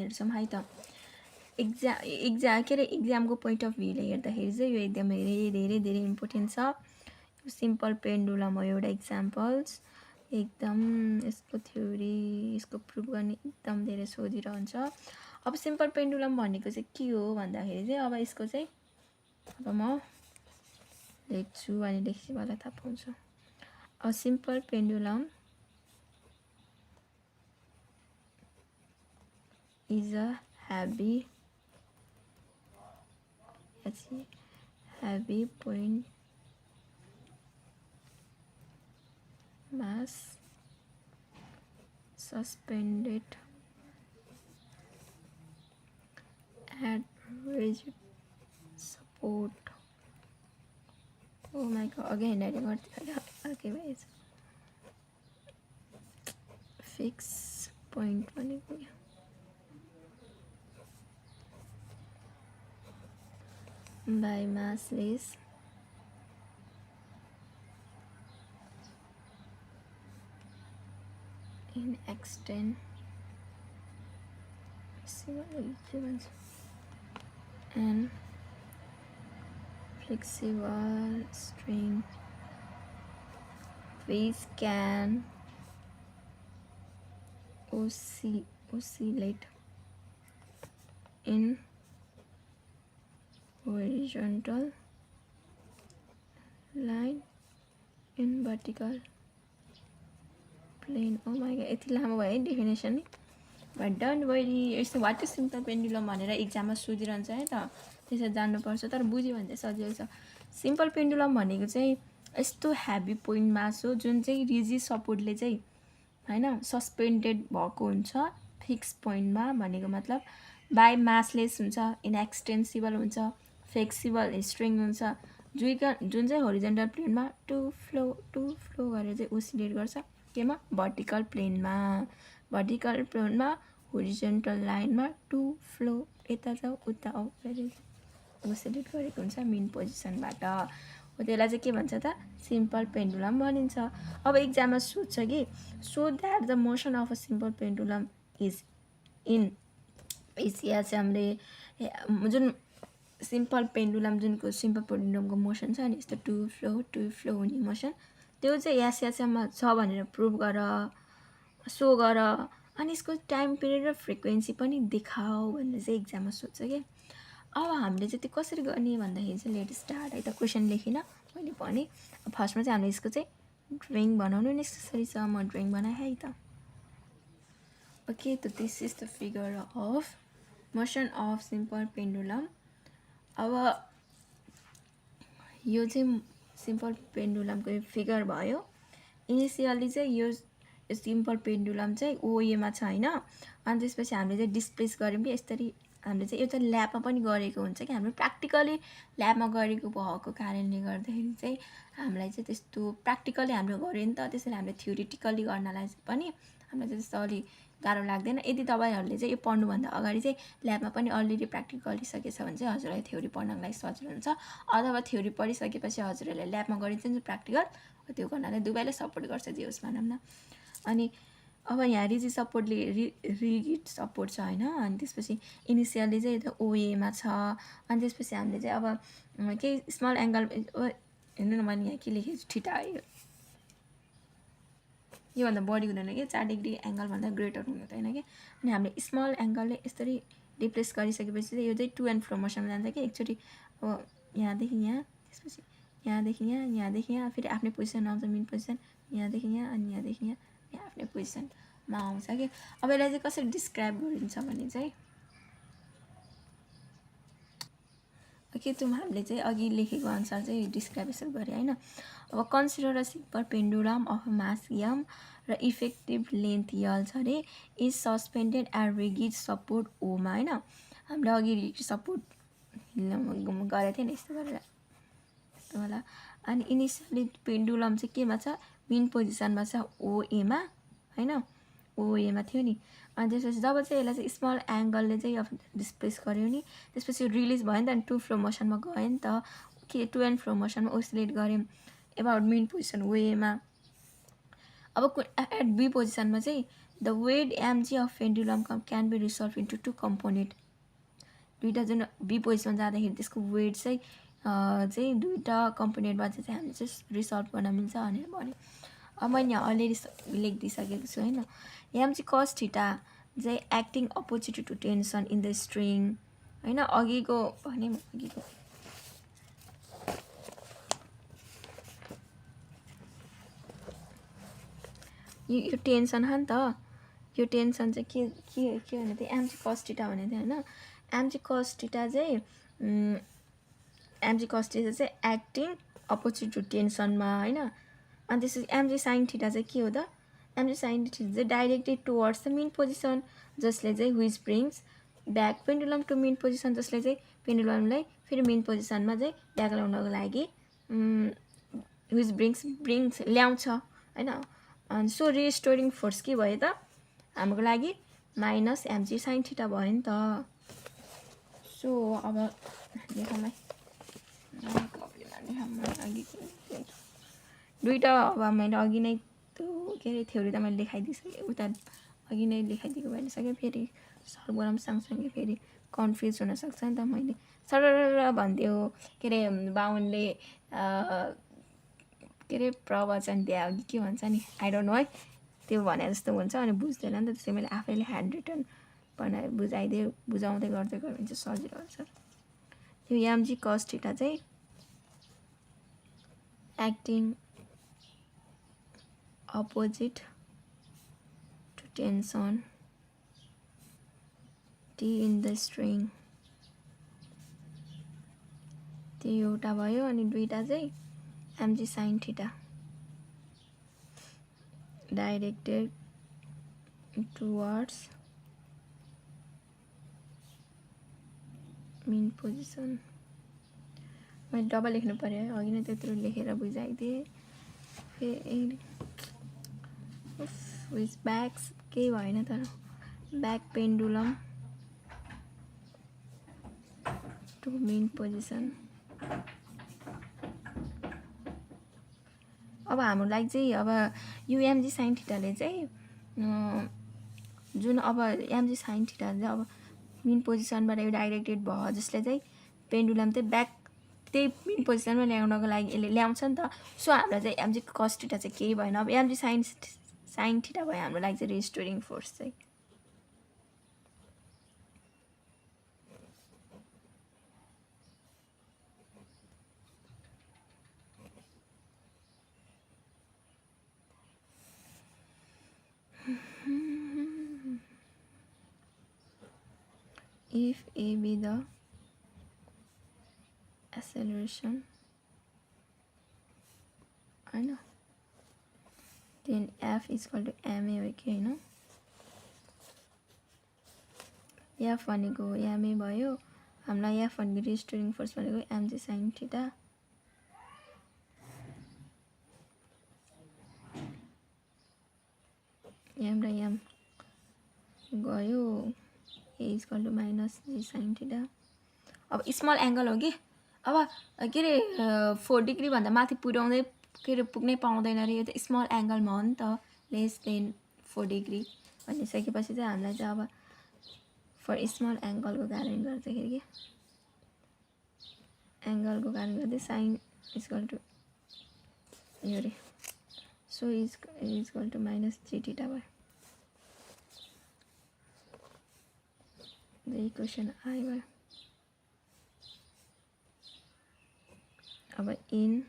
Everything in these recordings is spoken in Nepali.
हेर्छौँ है त। एक्जामको पोइन्ट अफ भ्यूले हेर्दाखेरि चाहिँ यो एकदम धेरै धेरै इम्पोर्टेन्ट छ। सिम्पल पेन्डुलम हो एउटा इक्जाम्पल्स, एकदम यसको थ्योरी यसको प्रुभ गर्ने एकदम धेरै सोधिरहन्छ। अब सिम्पल पेन्डुलम भनेको चाहिँ के हो भन्दाखेरि चाहिँ अब यसको चाहिँ अब म लेख्छु अनि लेखेपछि मलाई थाहा पाउँछु। A simple pendulum is a heavy point mass suspended at rigid support. Oh my god, again I got okay guys. Fix point by massless in extent and flexible string which can oscillate in horizontal line in vertical plane. Oh my god, यति लामो भयो डेफिनेसन नि। बट डोन्ट वरी, यस्तो वाट इज सिम्पल पेन्डुलम भनेर एक्जाममा सोधिरहन्छ है त, त्यसरी जान्नुपर्छ। तर बुझ्यो भने चाहिँ सजिलो छ। सिम्पल पेन्डुलम भनेको चाहिँ यस्तो हेभी पोइन्ट मास हो जुन चाहिँ रिजिड सपोर्टले चाहिँ हैन सस्पेन्डेड भएको हुन्छ फिक्स पोइन्टमा। भनेको मतलब बाई मासलेस हुन्छ, इनएक्सटेन्सिबल हुन्छ, फ्लेक्सिबल स्ट्रिङ हुन्छ, जुन चाहिँ होरिजन्टल प्लेनमा टु फ्लो गरेर चाहिँ ओसिलेट गर्छ केमा, भर्टिकल प्लेनमा। भर्टिकल प्लेनमा होरिजन्टल लाइनमा टु फ्लो यता जाऊ उता आऊ गरेर ओसिलेट गरेको हुन्छ मेन पोजिसनबाट। हो त्यसलाई चाहिँ के भन्छ त, सिम्पल पेन्डुलम भनिन्छ। अब एक्जाममा सोध्छ कि so that the motion of a simple pendulum is in हामीले जुन सिम्पल पेन्डुलम जुनको सिम्पल पेन्डुलमको मोसन छ नि यस्तो टु फ्लो हुने मोसन, त्यो चाहिँ एसएसएममा छ भनेर प्रुभ गर, सो गर, अनि यसको टाइम पिरियड र फ्रिक्वेन्सी पनि देखाऊ भनेर चाहिँ एक्जाममा सोध्छ कि। अब हामीले चाहिँ त्यो कसरी गर्ने भन्दाखेरि चाहिँ लेट स्टार्ट है त। क्वेसन लेखिन मैले भने फर्स्टमा चाहिँ हामीले यसको चाहिँ ड्रइङ बनाउनु नेसेसरी छ। म ड्रइङ बनाएँ है त। ओके, त this is the figure of motion of simple pendulum. अब यो चाहिँ सिम्पल पेन्डुलमको फिगर भयो। इनिसियली चाहिँ यो सिम्पल पेन्डुलम चाहिँ ओएमा छ हैन, अनि त्यसपछि हामीले चाहिँ डिस्प्लेस गऱ्यौँ कि यसरी। हामीले चाहिँ एउटा ल्याबमा पनि गरेको हुन्छ कि, हाम्रो प्र्याक्टिकली ल्याबमा गरेको भएको कारणले गर्दाखेरि चाहिँ हामीलाई चाहिँ त्यस्तो प्र्याक्टिकली हामीले गऱ्यो नि त, त्यसैले हामीले थ्योरिटिकली गर्नलाई पनि हामीलाई चाहिँ त्यस्तो अलि गाह्रो लाग्दैन। यदि तपाईँहरूले चाहिँ यो पढ्नुभन्दा अगाडि चाहिँ ल्याबमा पनि अलरेडी प्र्याक्टिकल गरिसकेछ भने चाहिँ हजुरलाई थ्योरी पढ्नको लागि सजिलो हुन्छ। अथवा थ्योरी पढिसकेपछि हजुरहरूले ल्याबमा गरिन्छ नि प्र्याक्टिकल, त्यो गर्नलाई दुवैले सपोर्ट गर्छ जे होस् भनौँ न। अनि अब यहाँ रिजिड सपोर्टले रिजिड सपोर्ट छ हैन, अनि त्यसपछि इनिसियली चाहिँ यो ओएमा छ, अनि त्यसपछि हामीले चाहिँ अब केही स्मल एङ्गल हेर्नु न, मैले यहाँ के लेखेको छु ठिटा योभन्दा बढी हुँदैन कि 4 डिग्री एङ्गलभन्दा ग्रेटर हुनु हुँदैन कि। अनि हामीले स्मल एङ्गलले यसरी रिप्लेस गरिसकेपछि चाहिँ यो चाहिँ टु एन्ड फ्रो मोसनमा जान्छ कि। एकचोटि अब यहाँदेखि यहाँ, त्यसपछि यहाँदेखि यहाँ, यहाँदेखि यहाँ, फेरि आफ्नै पोजिसन आउँछ मेन पोजिसन, यहाँदेखि यहाँ, अनि यहाँदेखि यहाँ, यहाँ आफ्नै पोजिसनमा आउँछ कि। अब यसलाई चाहिँ कसरी डिस्क्राइब गरिन्छ भने चाहिँ ओके, त्यो हामीले चाहिँ अघि लेखेको अनुसार चाहिँ डिस्क्राइब यसरी गरे हैन। अब consider a simple pendulum of mass M र इफेक्टिभ लेन्थ यल छ अरे, is suspended at rigid support ओमा हैन। हामीले अघि रिजिड सपोर्ट गरेको थियो नि यस्तो गरेर यस्तो होला। अनि इनिसियली पेन्डुलम चाहिँ केमा छ, मेन पोजिसनमा छ ओएमा हैन, ओएमा थियो नि। अनि त्यसपछि जब चाहिँ यसलाई चाहिँ स्मल एङ्गलले चाहिँ अब डिस्प्लेस गर्यो नि, त्यसपछि रिलिज भयो नि त, अनि टु फ्लो मोसनमा गयो नि त के, टु एन्ड फ्लो मोसनमा ओसिलेट गऱ्यौँ एबाउट मेन पोजिसन वेमा। अब एट बी पोजिसनमा चाहिँ The weight mg of pendulum can be resolved into two component. दुईटा जुन बी पोजिसन जाँदाखेरि त्यसको वेट चाहिँ दुईटा कम्पोनेन्टमा चाहिँ हामीले चाहिँ रिसल्भ गर्न मिल्छ भनेर भन्यो। अब मैले यहाँ अलरेडी लेखिदिइसकेको छु होइन। यहाँ चाहिँ कस थीटा चाहिँ acting opposite to tension in the string होइन। अघिको भने अघिको यो टेन्सन हो नि त। यो टेन्सन चाहिँ के भने थियो एमजी कस थीटा भनेको थियो होइन। एमजी कस थीटा चाहिँ एक्टिङ अपोजिट टु टेन्सनमा होइन। अनि त्यसपछि एमजी साइन थीटा चाहिँ के हो त? एमजी साइन थीटा चाहिँ directed towards the mean position जसले चाहिँ which brings back pendulum to mean position, जसले चाहिँ पेन्डुलमलाई फेरि मिन पोजिसनमा चाहिँ ब्याक ल्याउनको लागि व्हिच ब्रिङ्स ल्याउँछ होइन। अनि सो रिस्टोरिङ फोर्स के भयो त हाम्रो लागि माइनस एमजी साइन थीटा भयो नि त। सो अब लेखौँला दुईटा। अब मैले अघि नै त्यो के अरे थ्योरी त मैले लेखाइदिइसकेँ, उता अघि नै लेखाइदिएको भइसक्यो। फेरि सल्भ गरौँ सँगसँगै फेरि कन्फ्युज हुनसक्छ नि त। मैले सरर भन्थ्यो के अरे बाहुनले के अरे प्रवचन दिए हो कि के भन्छ नि, आई डोन्ट नो है, त्यो भने जस्तो हुन्छ। अनि बुझ्दैन नि त, त्यसै मैले आफैले ह्यान्ड रिटन बनाएर बुझाउँदै गर्दै गयो भने चाहिँ सजिलो हुन्छ। त्यो एमजी कस थीटा चाहिँ acting opposite to tension T in the string, त्यो एउटा भयो। अनि दुईटा चाहिँ MG sine theta directed towards mean position. मैले डबल लेख्नु पर्यो है, अघि नै त्यत्रो लेखेर बुझाइदिएँ। फेरि विथ ब्याक्स केही भएन तर back pendulum to mean position. अब हाम्रो लागि चाहिँ अब यो एमजी साइन थीटाले चाहिँ जुन अब एमजी साइन थीटा चाहिँ अब मिन पोजिसनबाट यो डाइरेक्टेड भयो, जसले चाहिँ पेन्डुलम चाहिँ ब्याक त्यही मिन पोजिसनमा ल्याउनको लागि यसले ल्याउँछ नि त। सो हाम्रो चाहिँ एमजी कस थीटा चाहिँ केही भएन। अब एमजी साइन थीटा भयो हाम्रो लागि चाहिँ रिस्टोरिङ फोर्स चाहिँ। If A be the acceleration, I know, then F is equal to ma, okay, no? F भनेको ma भयो, हामीलाई F भनेको रिस्टोरिङ फोर्स भनेको mg sin थीटा। m र m गयो, a is equal to minus g sin theta. अब स्मल एंगल हो कि अब के अरे 4 डिग्री भन्दा माथि पुर्याउँदै के अरे पुग्नै पाउँदैन रे, यो त स्मल एंगलमा हो नि त, लेस देन 4 डिग्री भनिसकेपछि चाहिँ हामीलाई चाहिँ अब फर स्मल एंगलको कारण गर्दाखेरि के एंगलको कारण गर्दै साइन इज इक्वल टु यो रे, so is equal to minus G theta भयो। द इक्वेसन आई भयो। अब in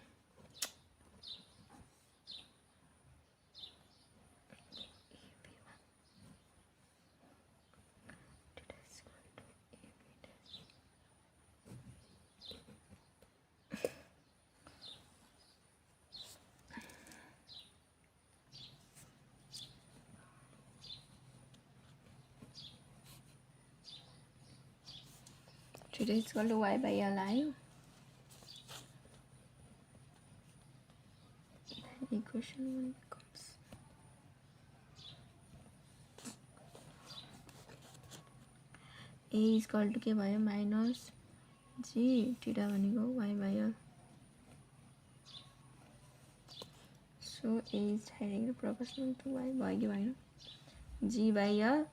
theta is equal to y by l आयो। Equation 1 becomes a is equal to के भयो माइनस जी थीटा भनेको y by l, so a is directly proportional to y भयो कि भएन, g/l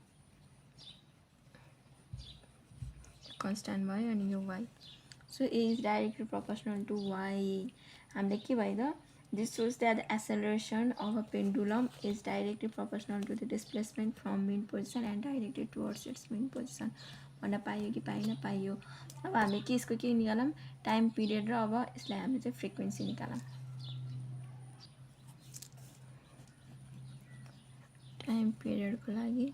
कन्स्ट्यान्ट भयो अनि यो y. So a is directly proportional to y. हामीले के भयो त? This shows that the acceleration of a pendulum is directly proportional to the displacement from mean position and directed towards its mean position. भन्न पाइयो कि पाएन? पाइयो. अब हामीले के यसको के निकालौँ? टाइम पिरियड र अब यसलाई हामीले चाहिँ फ्रिक्वेन्सी निकालौँ. टाइम पिरियडको लागि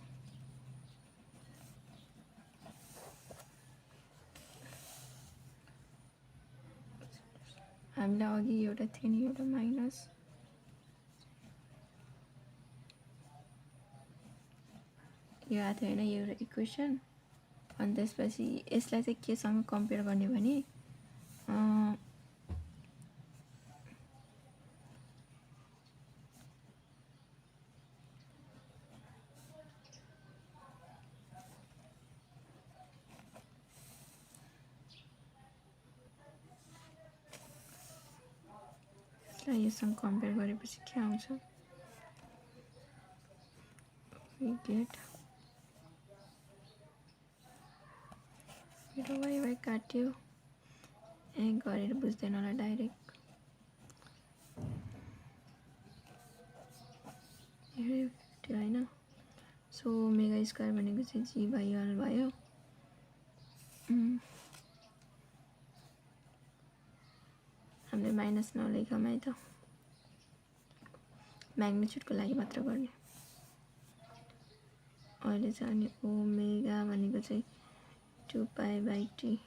हामीलाई अघि एउटा थियो नि एउटा माइनस यो आएको थियो होइन, यो एउटा इक्वेसन. अनि त्यसपछि यसलाई चाहिँ केसँग कम्पेयर गर्ने भने यससँग कम्पेयर गरेपछि के आउँछ? We get मेरो वाइ काट्यो गरेर बुझ्दैन होला डाइरेक्ट. त्यो होइन. सो ओमेगा स्क्वायर भनेको चाहिँ g/l भयो. हामीले माइनस नलेखौँ है त, म्याग्निट्युडको लागि मात्र गर्ने. अहिले चाहिँ अनि ओमेगा भनेको चाहिँ 2π/t.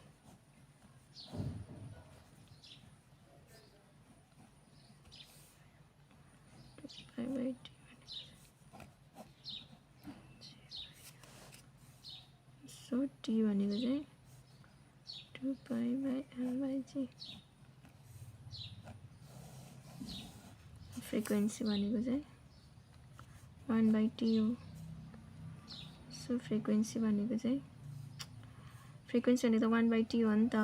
सो t भनेको चाहिँ 2π/l/g. फ्रिक्वेन्सी भनेको चाहिँ 1/t हो. सो फ्रिक्वेन्सी भनेको चाहिँ फ्रिक्वेन्सी भनेको त 1/t हो नि त.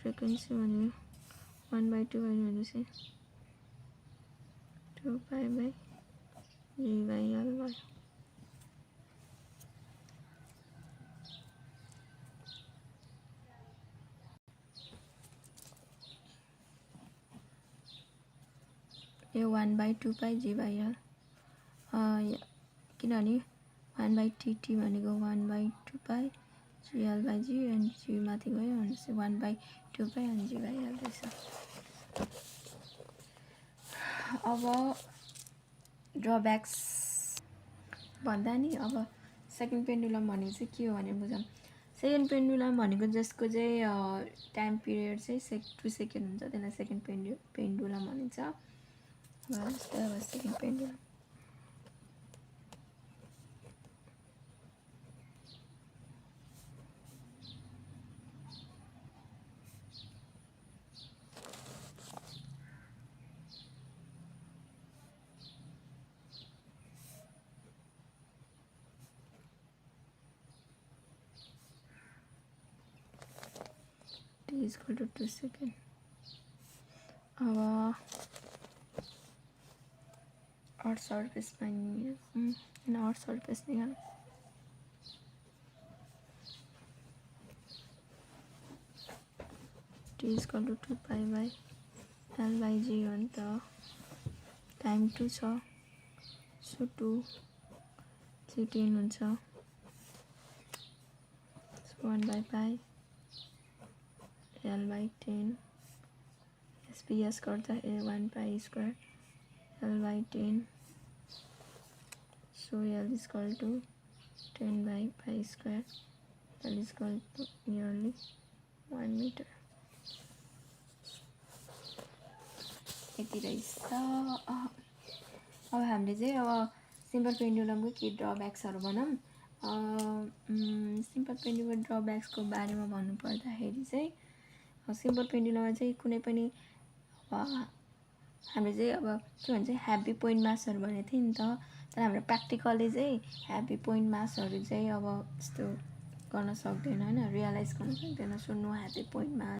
फ्रिक्वेन्सी भनेको 1/2 भने चाहिँ 2π/g/l भयो. यो 1/2πg/l किनभने 1/tt भनेको 1/2πgl/g अनि g माथि गयो भने चाहिँ 1/2π अनि g/l रहेछ. अब ड्रब्याक्स भन्दा नि अब सेकेन्ड पेन्डुलम भनेको चाहिँ के हो भनेर बुझौँ. सेकेन्ड पेन्डुलम भनेको जसको चाहिँ टाइम पिरियड चाहिँ 2 सेकेन्ड हुन्छ, त्यसलाई सेकेन्ड पेन्डुलम भनिन्छ. जस्तै अब सेकेन्ड पेन्डुलम t = 2 सेकेन्ड. अब अर्थ सर्फेसमा अर्थ सर्फेस निकाल. t = 2π/l/g हो नि त. टाइम 2 छ. सो 2 चाहिँ 10 हुन्छ. So 1/π l/10. SPS गर्दा 1π² l/10. So L is equal to 10/π². L is equal to nearly 1 meter. यति रहेछ. अब हामीले चाहिँ अब सिम्पल पेन्डुलमको के ड्रब्याक्सहरू भनौँ. सिम्पल पेन्डुलम ड्रब्याक्सको बारेमा भन्नुपर्दाखेरि चाहिँ सिम्पल पेन्डुलममा चाहिँ कुनै पनि हामीले चाहिँ अब के भन्छ ह्याप्पी पोइन्ट मासहरू भनेको थियो नि त. तर हाम्रो प्र्याक्टिकली चाहिँ ह्याप्पी पोइन्ट मासहरू चाहिँ अब यस्तो गर्न सक्दैन होइन, रियलाइज गर्न सक्दैन. सो नो ह्याप्पी पोइन्ट मास